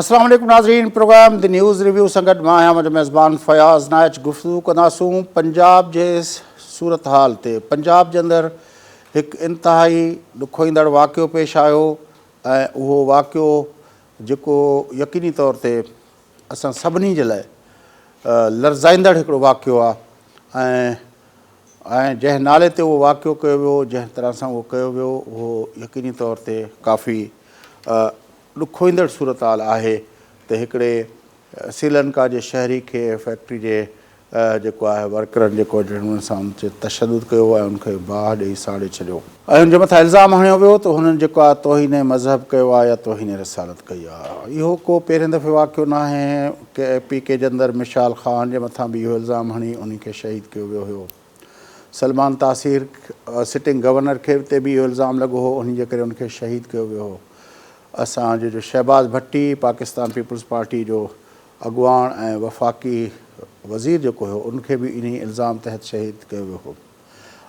अस्सलाम वालेकुम नाज़रीन, प्रोग्राम द न्यूज़ रिव्यू संगत मां आहियां मुंहिंजो मेज़बान फयाज़ नाइच। गुफ़्तगू कंदासूं पंजाब जे सूरत हाल ते। पंजाब जे अंदरि हिकु इंतहाई ॾुखोईंदड़ वाक़ियो पेश आयो ऐं उहो वाक़ियो जेको यकीनी तौर ते असां सभिनी जे लाइ लर्ज़ाईंदड़ हिकिड़ो वाक़ियो आहे ऐं जंहिं नाले ते उहो वाक़ियो कयो वियो, जंहिं तरह सां उहो कयो वियो, उहो यकीनी तौर ते काफ़ी ॾुखोईंदड़ सूरत हाल आहे त हिकिड़े श्रीलंका जे शहरी खे फैक्ट्री जे जेको आहे वर्करनि जेको हुन सां उनते तशदुद कयो ऐं उनखे बाहि ॾेई साड़े छॾियो ऐं हुनजे मथां इल्ज़ाम हणियो वियो त हुननि जेको आहे तौहीन मज़हब कयो आहे या तौहीन रसालत कई आहे। इहो को पहिरें दफ़े वाक़ियो न आहे के PK जे अंदरि मिशाल ख़ान जे मथां बि इहो इल्ज़ाम हणी उनखे शहीद कयो वियो हुयो। सलमान तासीर सिटिंग गवर्नर खे ते बि इहो इल्ज़ाम लॻो हो, उन जे करे उनखे शहीद कयो वियो हो। असांजो जो शहबाज़ भट्टी पाकिस्तान पीपल्स पार्टी जो अॻुवाण ऐं वफ़ाक़ी वज़ीर जेको हुयो उनखे बि इन इल्ज़ाम तहत शहीद कयो वियो हो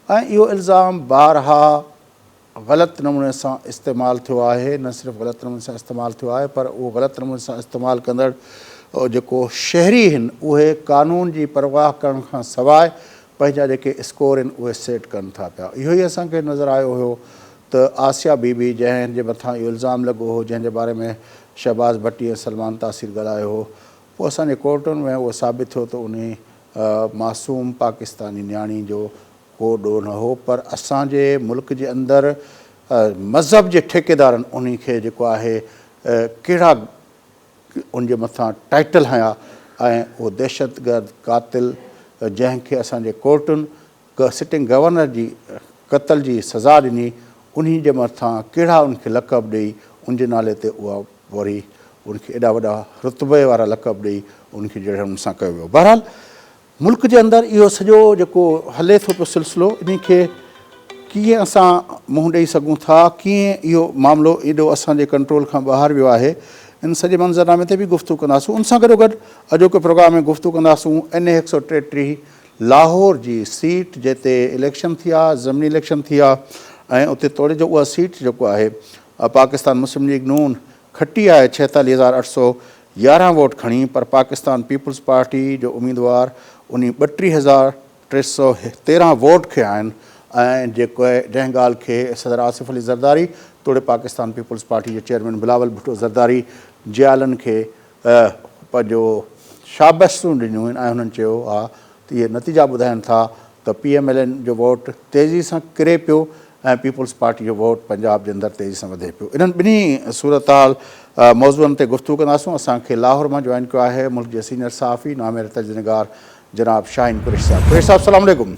ऐं इहो इल्ज़ाम बारहा ग़लति नमूने सां इस्तेमालु थियो आहे। न सिर्फ़ु ग़लति नमूने सां इस्तेमालु थियो आहे पर उहो ग़लति नमूने सां इस्तेमालु कंदड़ जेको शहरी आहिनि उहे क़ानून जी परवाह करण खां सवाइ पंहिंजा जेके स्कोर आहिनि उहे सेट कनि था पिया। इहो ई असांखे नज़र आयो हुयो त आसिया बीबी जंहिंजे मथां इहो इल्ज़ाम लॻो हो, जंहिंजे बारे में शहबाज़ भट्टी ऐं सलमान तासीर ॻाल्हायो हो, पोइ असांजे कोर्टुनि में उहो साबित थियो त उन मासूम पाकिस्तानी नियाणी जो को ॾोह न हो, पर असांजे मुल्क जे अंदरि मज़हब जे ठेकेदारनि उनखे जेको आहे कहिड़ा उनजे मथां टाइटल हया ऐं उहो दहशतगर्द कातिल जंहिंखे असांजे कोर्टुनि सिटिंग गवर्नर जी क़तल जी सज़ा ॾिनी उन जे मथां कहिड़ा उनखे लक़ब ॾेई उनजे नाले ते उहा वरी उनखे एॾा वॾा रुतबे वारा लक़ब ॾेई उनखे जहिड़े नमूने सां कयो वियो। बहरहाल मुल्क जे अंदरि इहो सॼो जेको हले थो पियो सिलसिलो, इनखे कीअं असां मुंहुं ॾेई सघूं था, कीअं इहो मामिलो एॾो असांजे कंट्रोल खां ॿाहिरि वियो आहे, इन सॼे मंज़रनामे ते बि गुफ़्तगू कंदासूं। उन सां गॾोगॾु अॼोके प्रोग्राम में गुफ़्तगू कंदासूं NA 133 लाहौर जी सीट जिते इलेक्शन थी आहे, ज़मीनी इलेक्शन थी आहे ऐं उते तोड़े जो उहा सीट जेको आहे पाकिस्तान मुस्लिम लीग नून खटी आहे 46,811 वोट खणी, पर पाकिस्तान पीपल्स पार्टी जो उम्मीदवार उन 32,313 वोट खे आहिनि ऐं जेको जंहिं ॻाल्हि खे सदर आसिफ अली ज़रदारी तोड़े पाकिस्तान पीपल्स पार्टी जे चेयरमैन बिलावल भुट्टो ज़रदारी जियालनि खे पंहिंजो शाबसूं ॾिनियूं आहिनि ऐं हुननि चयो आहे त इहे नतीजा ॿुधाइनि था त PMLN जो वोट तेज़ी सां किरे पियो ऐं पीपल्स पार्टी जो वोट पंजाब जे अंदरि तेज़ी सां वधे पियो। इन्हनि ॿिन्ही सूरत हाल मौज़ूअनि ते गुफ़्तगू कंदासूं। असांखे लाहौर मां जॉइन कयो आहे मुल्क जे सीनियर सहाफ़ी नामेर तजनिगार जनाब शाहीन कुरैशी साहब। कुरैशी साहब सलाम अलैकुम।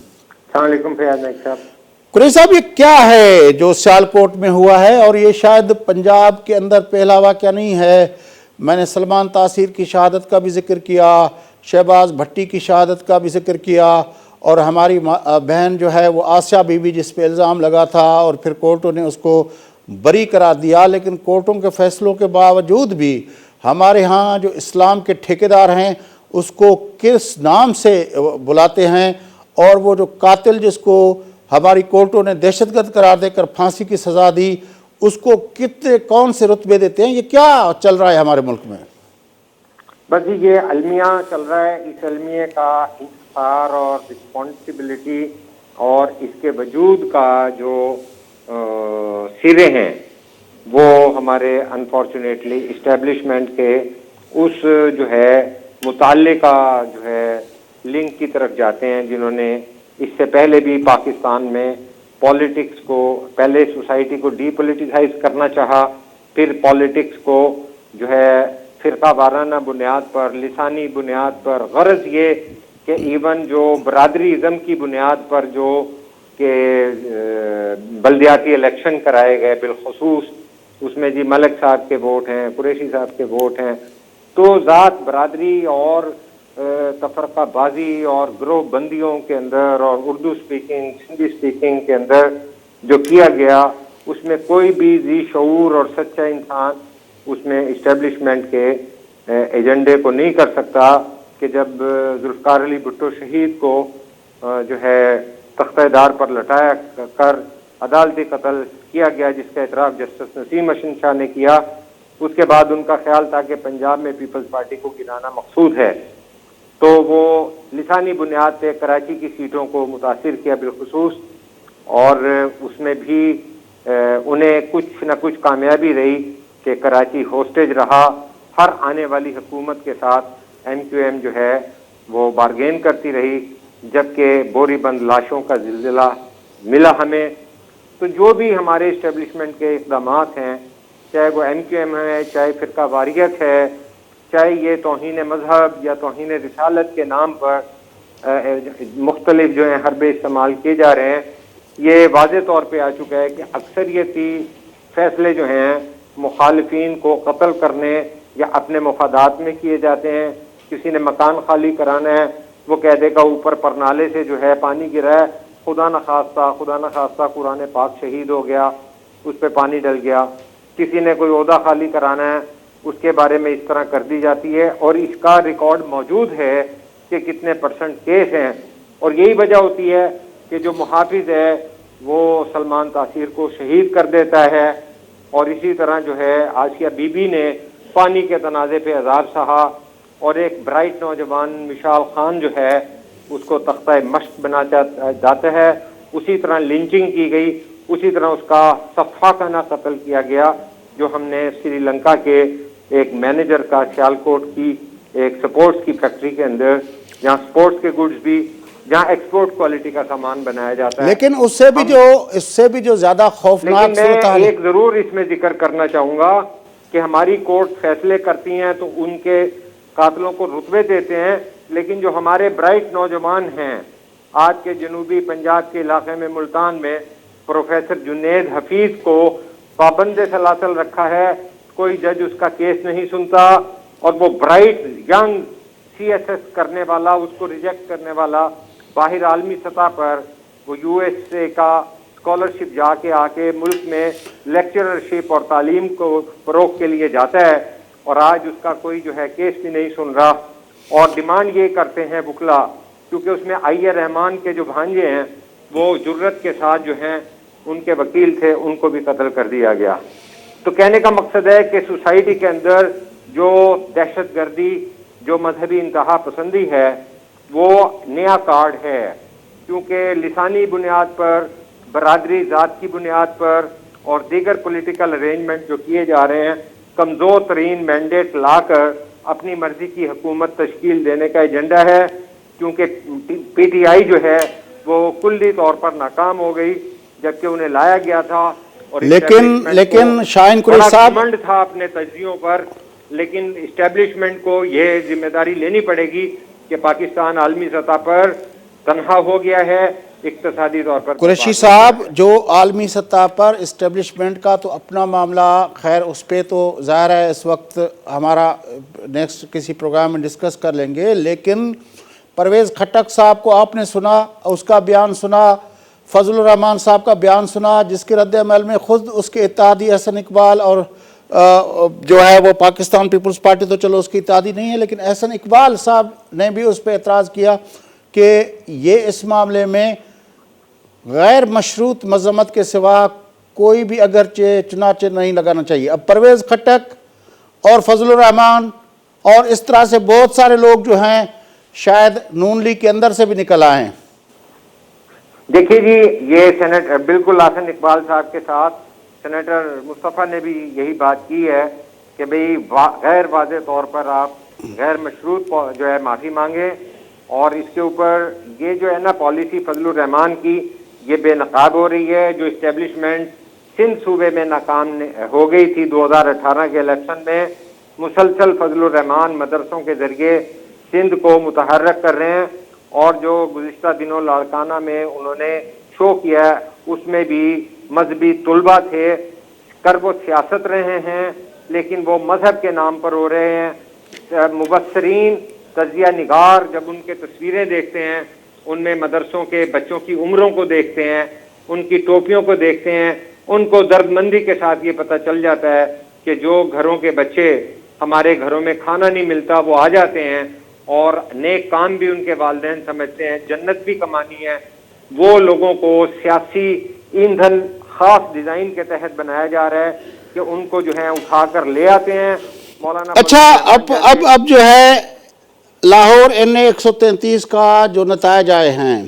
कुरैशी साहब, ये क्या है जो सियालकोट में हुआ है और ये शायद पंजाब के अंदर पहला वाक़या नहीं है। मैंने सलमान तासीर की शहादत का भी जिक्र किया, शहबाज़ भट्टी की शहादत का भी जिक्र किया और हमारी बहन जो है वो आसिया बीबी जिस पे इल्ज़ाम लगा था और फिर कोर्टों ने उसको बरी करार दिया, लेकिन कोर्टों के फैसलों के बावजूद भी हमारे यहाँ जो इस्लाम के ठेकेदार हैं उसको किस नाम से बुलाते हैं और वो जो कातिल जिसको हमारी कोर्टों ने दहशतगर्द करार देकर फांसी की सज़ा दी उसको कितने कौन से रुतबे देते हैं, ये क्या चल रहा है हमारे मुल्क में? बस जी ये अलमिया चल रहा है। इस अलमिया का इंतजार और रिस्पॉन्सिबिलिटी और इसके वजूद का जो सिरे हैं वो हमारे अनफॉर्चुनेटली इस्टेब्लिशमेंट के उस जो है मुताल्लिका जो है लिंक की तरफ जाते हैं, जिन्होंने इससे पहले भी पाकिस्तान में पॉलिटिक्स को पहले सोसाइटी को डीपोलिटिसाइज करना चाहा, फिर पॉलिटिक्स को जो है फ़िरका वाराना बुनियाद पर, लिसानी बुनियाद पर, गरज ये कि इवन जो बरादरीज़म की बुनियाद पर जो कि बल्दियाती इलेक्शन कराए गए बिलखसूस उसमें जी मलिक साहब के वोट हैं, कुरैशी साहब के वोट हैं, तो ज़ात बरादरी और तफरकाबाजी और ग्रोह बंदियों के अंदर और उर्दू स्पीकिंग हिंदी स्पीकिंग के अंदर जो किया गया उसमें कोई भी जी शऊर और सच्चा इंसान उसमें इस्टेब्लिशमेंट के एजेंडे को नहीं कर सकता कि जब जुल्फ़िकार अली भुट्टो शहीद को जो है तख्तेदार पर लटाया कर अदालती कत्ल किया गया, जिसका एतराफ़ जस्टिस नसीम अशन शाह ने किया, اس کے بعد ان کا خیال تھا کہ پنجاب میں پیپلز پارٹی کو گرانا مقصود ہے، تو وہ لسانی بنیاد پہ کراچی کی سیٹوں کو متاثر کیا بالخصوص، اور اس میں بھی انہیں کچھ نہ کچھ کامیابی رہی کہ کراچی ہوسٹیج رہا۔ ہر آنے والی حکومت کے ساتھ ایم کیو ایم جو ہے وہ بارگین کرتی رہی، جبکہ بوری بند لاشوں کا زلزلہ ملا ہمیں۔ تو جو بھی ہمارے اسٹیبلشمنٹ کے اقدامات ہیں، چاہے وہ ایم کیو ایم ہے، چاہے فرقہ واریت ہے، چاہے یہ توہین مذہب یا توہین رسالت کے نام پر مختلف جو ہیں حربے استعمال کیے جا رہے ہیں، یہ واضح طور پہ آ چکا ہے کہ اکثریتی فیصلے جو ہیں مخالفین کو قتل کرنے یا اپنے مفادات میں کیے جاتے ہیں۔ کسی نے مکان خالی کرانا ہے، وہ کہہ دے گا اوپر پرنالے سے جو ہے پانی گرا ہے، خدا نخواستہ قرآن پاک شہید ہو گیا، اس پہ پانی ڈل گیا۔ کسی نے کوئی عہدہ خالی کرانا ہے، اس کے بارے میں اس طرح کر دی جاتی ہے، اور اس کا ریکارڈ موجود ہے کہ کتنے پرسنٹ کیس ہیں۔ اور یہی وجہ ہوتی ہے کہ جو محافظ ہے وہ سلمان تاثیر کو شہید کر دیتا ہے، اور اسی طرح جو ہے آسیہ بی بی نے پانی کے تنازع پہ عذاب سہا، اور ایک برائٹ نوجوان مشال خان جو ہے اس کو تختہ مشق بنا جاتا ہے۔ اسی طرح لنچنگ کی گئی، اسی طرح اس کا صفاقانہ قتل کیا گیا، جو ہم نے سری لنکا کے ایک مینیجر کا سیالکوٹ کی ایک سپورٹس کی فیکٹری کے اندر، جہاں سپورٹس کے گڈز بھی، جہاں ایکسپورٹ کوالٹی کا سامان بنایا جاتا ہے۔ لیکن اس سے بھی جو زیادہ خوفناک لیکن میں ایک ضرور اس میں ذکر کرنا چاہوں گا کہ ہماری کورٹ فیصلے کرتی ہیں تو ان کے قاتلوں کو رتبے دیتے ہیں، لیکن جو ہمارے برائٹ نوجوان ہیں آج کے جنوبی پنجاب کے علاقے میں، ملتان میں، پروفیسر جنید حفیظ کو پابند سلاسل رکھا ہے، کوئی جج اس کا کیس نہیں سنتا، اور وہ bright young C S S کرنے والا، اس کو ریجیکٹ کرنے والا، باہر عالمی سطح پر وہ یو ایس اے کا اسکالرشپ جا کے آ کے ملک میں لیکچررشپ اور تعلیم کو فروغ کے لیے جاتا ہے، اور آج اس کا کوئی جو ہے کیس بھی نہیں سن رہا۔ اور ڈیمانڈ یہ کرتے ہیں وکلا، کیونکہ اس میں آئی رحمان کے جو بھانجے ہیں وہ جرت کے ساتھ جو ہیں ان کے وکیل تھے، ان کو بھی قتل کر دیا گیا۔ تو کہنے کا مقصد ہے کہ سوسائٹی کے اندر جو دہشت گردی، جو مذہبی انتہا پسندی ہے، وہ نیا کارڈ ہے، کیونکہ لسانی بنیاد پر، برادری ذات کی بنیاد پر، اور دیگر پولیٹیکل ارینجمنٹ جو کیے جا رہے ہیں، کمزور ترین مینڈیٹ لا کر اپنی مرضی کی حکومت تشکیل دینے کا ایجنڈا ہے، کیونکہ پی ٹی آئی جو ہے وہ کلی طور پر ناکام ہو گئی، جبکہ انہیں لایا گیا تھا، اور لیکن شاہین قریشی صاحب گھمنڈ تھا اپنے تجزیوں پر، لیکن اسٹیبلشمنٹ کو یہ ذمہ داری لینی پڑے گی کہ پاکستان عالمی سطح پر تنہا ہو گیا ہے اقتصادی طور پر۔ قریشی صاحب، جو عالمی سطح پر اسٹیبلشمنٹ کا تو اپنا معاملہ، خیر اس پہ تو ظاہر ہے اس وقت ہمارا نیکسٹ کسی پروگرام میں ڈسکس کر لیں گے، لیکن پرویز خٹک صاحب کو آپ نے سنا، اس کا بیان سنا، فضل الرحمان صاحب کا بیان سنا، جس کے رد عمل میں خود اس کے اتحادی احسن اقبال اور جو ہے وہ پاکستان پیپلز پارٹی تو چلو اس کی اتحادی نہیں ہے، لیکن احسن اقبال صاحب نے بھی اس پہ اعتراض کیا کہ یہ اس معاملے میں غیر مشروط مذمت کے سوا کوئی بھی اگرچہ چنانچہ نہیں لگانا چاہیے۔ اب پرویز خٹک اور فضل الرحمان اور اس طرح سے بہت سارے لوگ جو ہیں شاید نون لیگ کے اندر سے بھی نکل آئے ہیں۔ دیکھیے جی، یہ سینیٹر بالکل احسن اقبال صاحب کے ساتھ سینیٹر مصطفیٰ نے بھی یہی بات کی ہے کہ بھئی غیر واضح طور پر آپ غیر مشروط جو ہے معافی مانگیں، اور اس کے اوپر یہ جو ہے نا پالیسی فضل الرحمان کی، یہ بے نقاب ہو رہی ہے۔ جو اسٹیبلشمنٹ سندھ صوبے میں ناکام ہو گئی تھی 2018 کے الیکشن میں، مسلسل فضل الرحمان مدرسوں کے ذریعے سندھ کو متحرک کر رہے ہیں، اور جو گزشتہ دنوں لاڑکانہ میں انہوں نے شو کیا ہے اس میں بھی مذہبی طلبہ تھے، کر وہ سیاست رہے ہیں لیکن وہ مذہب کے نام پر ہو رہے ہیں۔ مبصرین، تجزیہ نگار جب ان کے تصویریں دیکھتے ہیں، ان میں مدرسوں کے بچوں کی عمروں کو دیکھتے ہیں، ان کی ٹوپیوں کو دیکھتے ہیں، ان کو درد مندی کے ساتھ یہ پتہ چل جاتا ہے کہ جو گھروں کے بچے، ہمارے گھروں میں کھانا نہیں ملتا، وہ آ جاتے ہیں اور نیک کام بھی ان کے والدین سمجھتے ہیں، جنت بھی کمانی ہے، وہ لوگوں کو سیاسی ایندھن خاص ڈیزائن کے تحت بنایا جا رہا ہے۔ کہ ان کو جو ہے اٹھا کر لے آتے ہیں مولانا. اچھا اب جو ہے لاہور NA 133 کا جو نتائج آئے ہیں،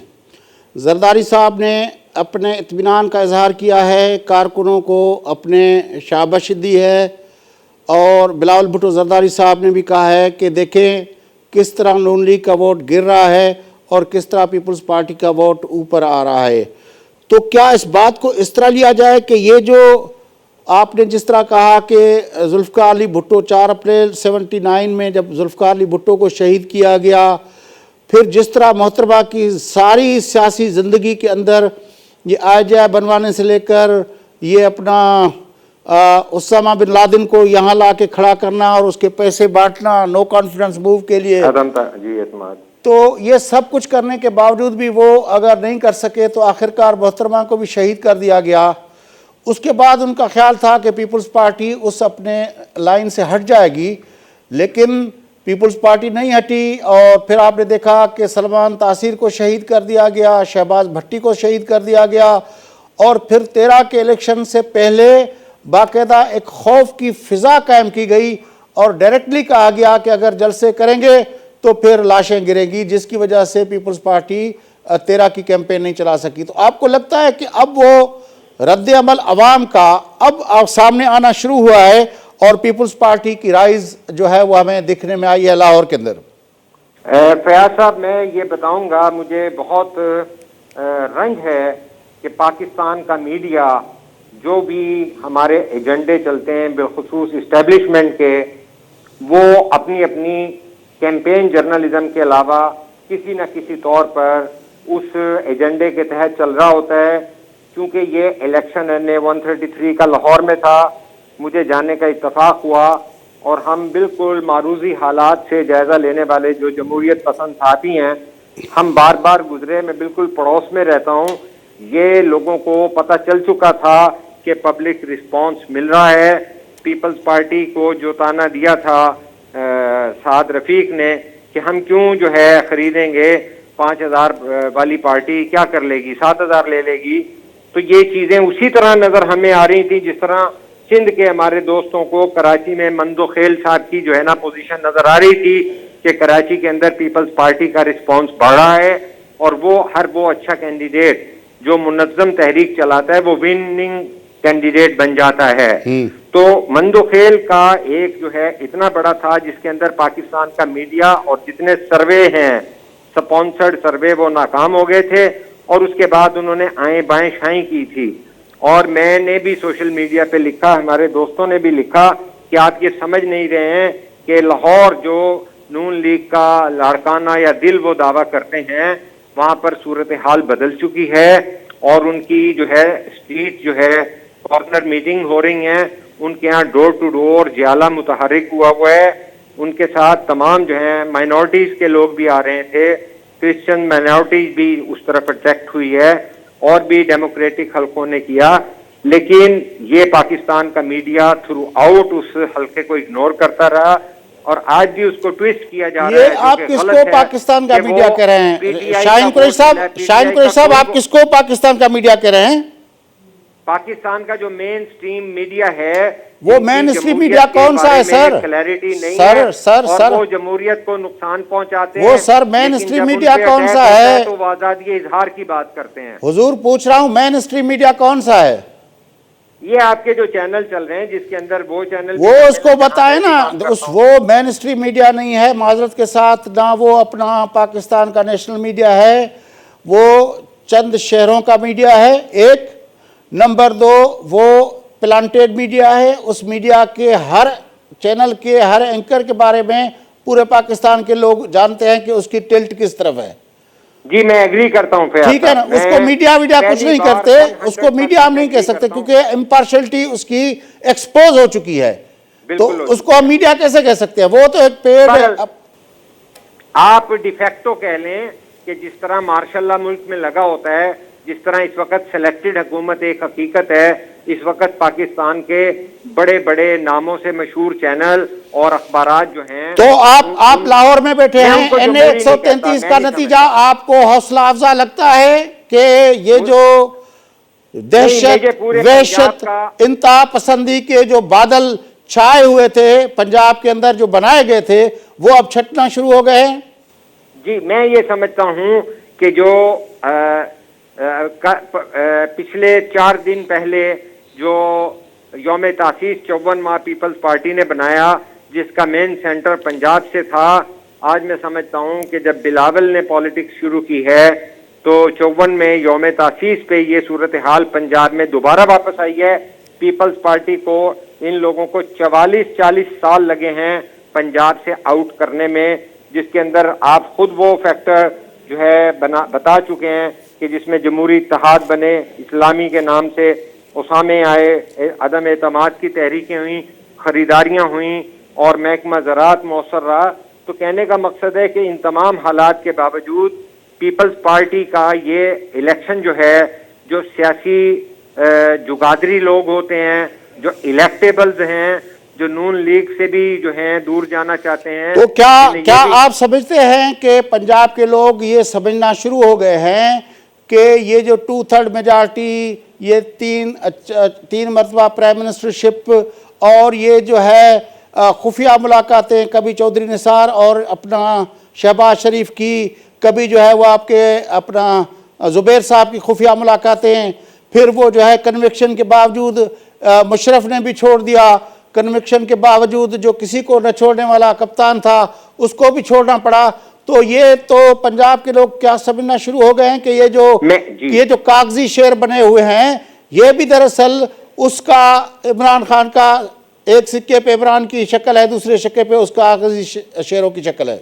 زرداری صاحب نے اپنے اطمینان کا اظہار کیا ہے، کارکنوں کو اپنے شاباشی دی ہے، اور بلاول بھٹو زرداری صاحب نے بھی کہا ہے کہ دیکھیں کس طرح نون لیگ کا ووٹ گر رہا ہے اور کس طرح پیپلز پارٹی کا ووٹ اوپر آ رہا ہے. تو کیا اس بات کو اس طرح لیا جائے کہ یہ جو آپ نے جس طرح کہا کہ ذوالفقار علی بھٹو 4 اپریل 79 میں جب ذوالفقار علی بھٹو کو شہید کیا گیا، پھر جس طرح محترمہ کی ساری سیاسی زندگی کے اندر یہ IGI بنوانے سے لے کر یہ اپنا اسامہ بن لادن کو یہاں لا کے کھڑا کرنا اور اس کے پیسے بانٹنا نو کانفیڈنس موو کے لیے، اعتماد، تو یہ سب کچھ کرنے کے باوجود بھی وہ اگر نہیں کر سکے تو آخرکار محترمہ کو بھی شہید کر دیا گیا. اس کے بعد ان کا خیال تھا کہ پیپلز پارٹی اس اپنے لائن سے ہٹ جائے گی، لیکن پیپلز پارٹی نہیں ہٹی، اور پھر آپ نے دیکھا کہ سلمان تاثیر کو شہید کر دیا گیا، شہباز بھٹی کو شہید کر دیا گیا، اور پھر 13 کے الیکشن سے پہلے باقاعدہ ایک خوف کی فضا قائم کی گئی اور ڈائریکٹلی کہا گیا کہ اگر جلسے کریں گے تو پھر لاشیں گرے گی، جس کی وجہ سے پیپلز پارٹی 13 کی کیمپین نہیں چلا سکی. تو آپ کو لگتا ہے کہ اب وہ رد عمل عوام کا اب سامنے آنا شروع ہوا ہے اور پیپلز پارٹی کی رائز جو ہے وہ ہمیں دکھنے میں آئی ہے لاہور کے اندر؟ فیاض صاحب، میں یہ بتاؤں گا، مجھے بہت رنج ہے کہ پاکستان کا میڈیا جو بھی ہمارے ایجنڈے چلتے ہیں بالخصوص اسٹیبلشمنٹ کے، وہ اپنی اپنی کیمپین جرنلزم کے علاوہ کسی نہ کسی طور پر اس ایجنڈے کے تحت چل رہا ہوتا ہے. کیونکہ یہ الیکشن NA 133 کا لاہور میں تھا، مجھے جانے کا اتفاق ہوا، اور ہم بالکل معروضی حالات سے جائزہ لینے والے جو جمہوریت پسند ساتھی ہیں، ہم بار بار گزرے، میں بالکل پڑوس میں رہتا ہوں. یہ لوگوں کو پتہ چل چکا تھا کہ پبلک رسپانس مل رہا ہے. پیپلز پارٹی کو جو تانا دیا تھا سعد رفیق نے کہ ہم کیوں جو ہے خریدیں گے، 5000 والی پارٹی کیا کر لے گی، 7000 لے لے گی. تو یہ چیزیں اسی طرح نظر ہمیں آ رہی تھی جس طرح سندھ کے ہمارے دوستوں کو کراچی میں مندو خیل صاحب کی جو ہے نا پوزیشن نظر آ رہی تھی کہ کراچی کے اندر پیپلز پارٹی کا رسپانس بڑھ رہا ہے، اور وہ اچھا کینڈیڈیٹ جو منظم تحریک چلاتا ہے وہ وننگ کینڈیڈیٹ بن جاتا ہے. تو مندو خیل کا ایک جو ہے اتنا بڑا تھا جس کے اندر پاکستان کا میڈیا اور جتنے سروے ہیں سپانسرڈ سروے وہ ناکام ہو گئے تھے، اور اس کے بعد انہوں نے آئیں بائیں شائیں کی تھی. اور میں نے بھی سوشل میڈیا پہ لکھا، ہمارے دوستوں نے بھی لکھا کہ آپ یہ سمجھ نہیں رہے ہیں کہ لاہور جو نون لیگ کا لاڑکانہ یا دل وہ دعویٰ کرتے ہیں، وہاں پر صورتحال بدل چکی ہے، اور ان کی جو ہے اسٹریٹ جو ہے کارنر میٹنگ ہو رہی ہیں، ان کے ہاں ڈور ٹو ڈور جیالہ متحرک ہوا ہے. ان کے ساتھ تمام جو ہیں مائنورٹیز کے لوگ بھی آ رہے تھے، کرسچن مائنورٹیز بھی اس طرف اٹریکٹ ہوئی ہے، اور بھی ڈیموکریٹک حلقوں نے کیا. لیکن یہ پاکستان کا میڈیا تھرو آؤٹ اس حلقے کو اگنور کرتا رہا، اور آج بھی اس کو ٹویسٹ کیا جا رہا ہے. یہ آپ کس کو پاکستان کا میڈیا کہہ رہے ہیں؟ شاہین قریشی صاحب آپ کس کو پاکستان کا میڈیا کہہ رہے ہیں؟ پاکستان کا جو مین سٹریم میڈیا ہے وہ مین سٹریم میڈیا کون سا ہے سر؟ کلیئرٹی نہیں ہے اور وہ جمہوریت کو نقصان پہنچاتے ہیں. وہ سر مین سٹریم میڈیا کون سا ہے؟ تو وہ آزادی اظہار کی بات کرتے ہیں. حضور پوچھ رہا ہوں مین سٹریم میڈیا کون سا ہے؟ یہ آپ کے جو چینل چل رہے ہیں جس کے اندر وہ چینل وہ اس کو بتائیں نا. وہ مین سٹریم میڈیا نہیں ہے معذرت کے ساتھ، نہ وہ اپنا پاکستان کا نیشنل میڈیا ہے، وہ چند شہروں کا میڈیا ہے. ایک نمبر 2 وہ پلانٹیڈ میڈیا ہے. اس میڈیا کے ہر چینل کے ہر اینکر کے بارے میں پورے پاکستان کے لوگ جانتے ہیں کہ اس کی ٹلٹ کس طرف ہے. جی میں ایگری کرتا ہوں. ٹھیک ہے نا، اس کو میڈیا کچھ نہیں کرتے، اس کو میڈیا ہم نہیں کہہ سکتے کیونکہ امپارشلٹی اس کی ایکسپوز ہو چکی ہے. تو اس کو ہم میڈیا کیسے کہہ سکتے ہیں؟ وہ تو ایک پیڑ آپ ڈیفیکٹو کہہ لیں کہ جس طرح ماشاء اللہ ملک میں لگا ہوتا ہے، جس طرح اس وقت سلیکٹڈ حکومت ایک حقیقت ہے. اس وقت پاکستان کے بڑے بڑے ناموں سے مشہور چینل اور اخبارات جو ہیں، تو آپ لاہور میں بیٹھے ہیں، NA 133 کا نتیجہ آپ کو حوصلہ افزا لگتا ہے کہ یہ جو दहशत, मुझे पूरे वहशत, पंजाब का- इंतहा पसंदी के जो बादल छाए हुए थे पंजाब के अंदर, जो बनाए गए थे, वो अब छटना शुरू हो गए हैं। जी, मैं ये समझता हूं कि जो पिछले 4 दिन पहले जो यौम तासीस 54 माह पीपल्स पार्टी ने बनाया, जिसका मेन सेंटर पंजाब से था, आज मैं समझता हूं कि जब बिलावल ने पॉलिटिक्स शुरू की है तो 54 में यौम तासीस पे ये सूरत हाल पंजाब में दोबारा वापस आई है। पीपल्स पार्टी को, इन लोगों को 44-40 साल लगे हैं पंजाब से आउट करने में, जिसके अंदर आप खुद वो फैक्टर जो है बता चुके हैं कि जिसमें जमहूरी इत्तेहाद बने, इस्लामी के नाम से उसामे आए, अदम एतमाद की तहरीकें हुई, खरीदारियां हुई और महकमा ज़राअत मौसर रहा। तो कहने का मकसद है कि इन तमाम हालात के बावजूद पीपल्स पार्टी का ये इलेक्शन जो है, जो सियासी जुगादरी लोग होते हैं, जो इलेक्टेबल्स हैं, जो नून लीग से भी जो हैं दूर जाना चाहते हैं, तो क्या भी- आप समझते हैं कि पंजाब के लोग ये समझना शुरू हो गए हैं कि ये जो 2/3 मेजॉरिटी, ये तीन मरतबा प्राइम मिनिस्टरशिप और ये जो है खुफिया मुलाकातें, कभी चौधरी निसार और अपना शहबाज शरीफ की, कभी जो है वो आपके अपना ज़ुबैर साहब की खुफिया मुलाकातें, फिर वो जो है कन्विक्शन के बावजूद मुशर्रफ ने भी छोड़ दिया, कन्विक्शन के बावजूद जो किसी को न छोड़ने वाला कप्तान था उसको भी छोड़ना पड़ा। तो ये तो पंजाब के लोग क्या समझना शुरू हो गए हैं कि ये जो कागजी शेर बने हुए हैं, ये भी दरअसल उसका इमरान खान का एक सिक्के पे इमरान की शक्ल है, दूसरे सिक्के पे उसका कागजी शेरों की शक्ल है।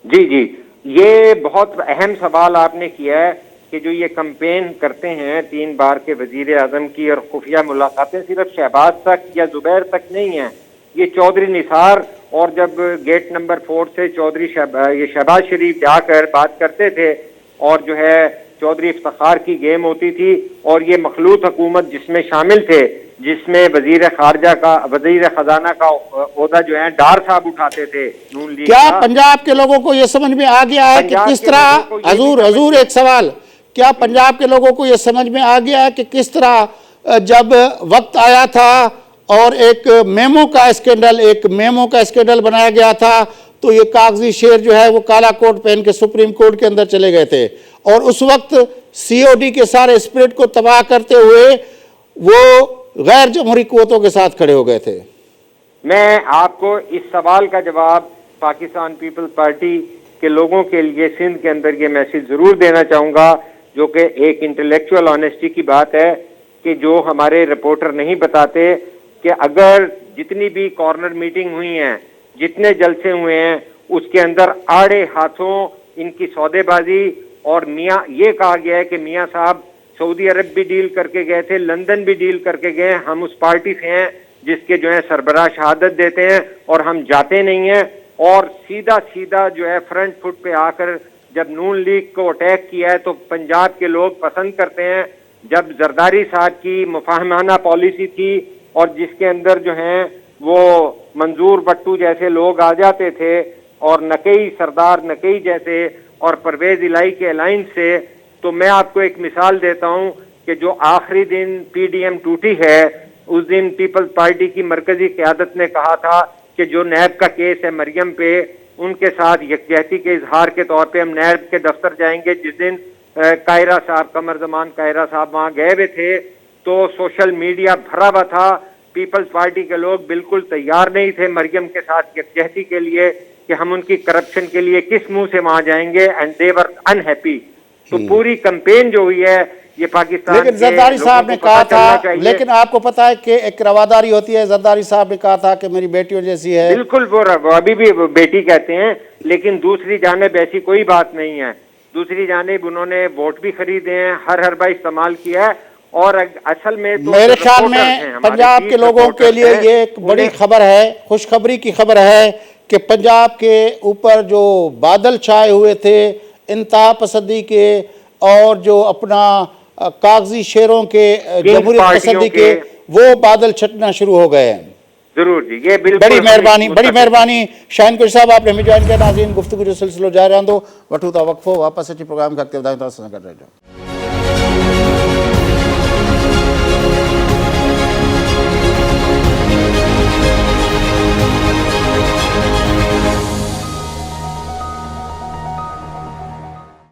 जी जी, ये बहुत अहम सवाल आपने किया है कि जो ये कैंपेन करते हैं 3 बार के वजीर आजम की और खुफिया मुलाकातें सिर्फ शहबाज तक या जुबैर तक नहीं है, ये चौधरी निसार और जब गेट नंबर 4 से चौधरी ये शहबाज शरीफ जाकर बात करते थे और जो है चौधरी इफ्तिखार की गेम होती थी और ये मखलूत हुकूमत जिसमें शामिल थे, जिसमें वजीर खारजा का, वजीर खजाना का ओहदा जो है डार साहब उठाते थे नून लीग क्या का। पंजाब के लोगों को यह समझ में आ गया है कि किस तरह, हजूर एक सवाल, क्या पंजाब के लोगों को यह समझ में आ गया है कि किस तरह जब वक्त आया था और एक मेमो का स्कैंडल बनाया गया था, तो ये कागजी शेर जो है वो काला कोट पहन के सुप्रीम कोर्ट के अंदर चले गए थे और उस वक्त सीओडी के सारे स्पिरिट को तबाह करते हुए वो गैर जमहूरी कुव्वतों के साथ खड़े हो गए थे। मैं आपको इस सवाल का जवाब पाकिस्तान पीपल्स पार्टी के लोगों के लिए सिंध के अंदर ये मैसेज जरूर देना चाहूँगा, जो कि एक इंटेलेक्चुअल ऑनेस्टी की बात है कि जो हमारे रिपोर्टर नहीं बताते कि अगर जितनी भी कॉर्नर मीटिंग हुई हैं, जितने जलसे हुए हैं, उसके अंदर आड़े हाथों इनकी सौदेबाजी और मियाँ ये कहा गया है कि मियाँ साहब सऊदी अरब भी डील करके गए थे, लंदन भी डील करके गए, हम उस पार्टी से हैं जिसके जो है सरबराह शहादत देते हैं और हम जाते नहीं हैं। और सीधा सीधा जो है फ्रंट फुट पे आकर जब नून लीग को अटैक किया है तो पंजाब के लोग पसंद करते हैं। जब जरदारी साहब की मुफाहमाना पॉलिसी थी और जिसके अंदर जो है वो मंजूर भट्टू जैसे लोग आ जाते थे और नकई सरदार नकई जैसे और परवेज इलाही के अलायंस से, तो मैं आपको एक मिसाल देता हूं कि जो आखिरी दिन पीडीएम टूटी है, उस दिन पीपल्स पार्टी की मरकजी क़यादत ने कहा था कि जो नैब का केस है मरियम पे, उनके साथ यकजहती के इजहार के तौर पे हम नैब के दफ्तर जाएंगे। जिस दिन कायरा साहब, कमर जमान कायरा साहब वहाँ गए हुए थे तो सोशल मीडिया भरा हुआ था। पीपल्स पार्टी के लोग बिल्कुल तैयार नहीं थे मरियम के साथ यकजहती के लिए कि हम उनकी करप्शन के लिए किस मुंह से वहां जाएंगे, एंड दे वर अनहैप्पी। तो पूरी कैंपेन जो हुई है ये पाकिस्तान, लेकिन जरदारी साहब ने कहा था, लेकिन आपको पता है कि एक रवादारी होती है, जरदारी साहब ने कहा था कि मेरी बेटियों जैसी है। बिल्कुल, वो अभी भी बेटी कहते हैं, लेकिन दूसरी जानिब ऐसी कोई बात नहीं है। दूसरी जानिब उन्होंने वोट भी खरीदे हैं, हर बार इस्तेमाल किया है और असल में तो मेरे ख्याल में पंजाब के लोगों के लिए ये एक बड़ी खबर है, खुशखबरी की खबर है कि पंजाब के ऊपर जो बादल छाए हुए थे इंतहा पसंदी के और जो अपना कागजी शेरों के, जमहूरियत पसंदी के, वो बादल छटना शुरू हो गए हैं। जरूर जी, ये बिल्कुल बड़ी मेहरबानी शाहीन कुरैशी साहब, आपने हमें ज्वाइन किया। नाज़रीन, गुफ्तगू जो सिलसिलो जारी रहंदो, वठूं था वक्फो, वापस अची प्रोग्राम खे अॻिते वधायूं था। असां सां गॾु रहिजो।